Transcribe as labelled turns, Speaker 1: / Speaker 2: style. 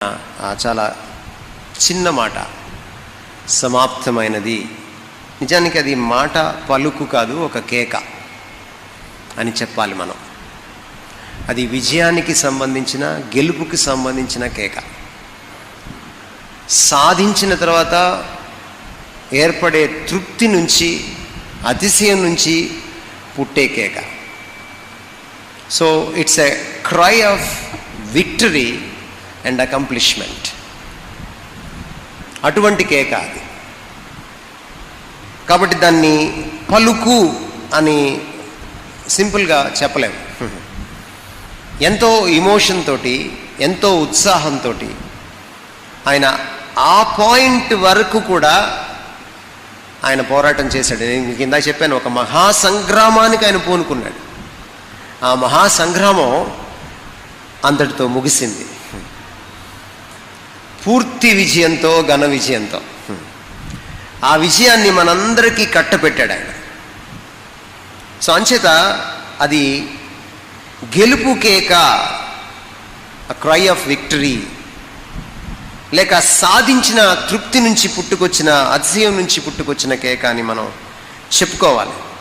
Speaker 1: చాలా చిన్న మాట, సమాప్తమైనది. నిజానికి అది మాట పలుకు కాదు, ఒక కేక అని చెప్పాలి మనం. అది విజయానికి సంబంధించిన, గెలుపుకి సంబంధించిన కేక. సాధించిన తర్వాత ఏర్పడే తృప్తి నుంచి, అతిశయం నుంచి పుట్టే కేక. So it's a cry of victory and accomplishment. అటువంటి కేక అది. కాబట్టి దాన్ని పలుకు అని సింపుల్గా చెప్పలేము. ఎంతో ఎమోషన్ తోటి, ఎంతో ఉత్సాహంతో ఆయన ఆ పాయింట్ వరకు కూడా ఆయన పోరాటం చేశాడు. నేను కింద చెప్పాను, ఒక మహాసంగ్రామానికి ఆయన పూనుకున్నాడు. ఆ మహాసంగ్రామం అంతటితో ముగిసింది, పూర్తి విజయంతో, ఘన విజయంతో. ఆ విజయాన్ని మనందరికీ కట్టపెట్టాడు ఆయన. సో అంచేత అది గెలుపు కేక, క్రై ఆఫ్ విక్టరీ, లేక సాధించిన తృప్తి నుంచి పుట్టుకొచ్చిన, అతిశయం నుంచి పుట్టుకొచ్చిన కేక అని మనం చెప్పుకోవాలి.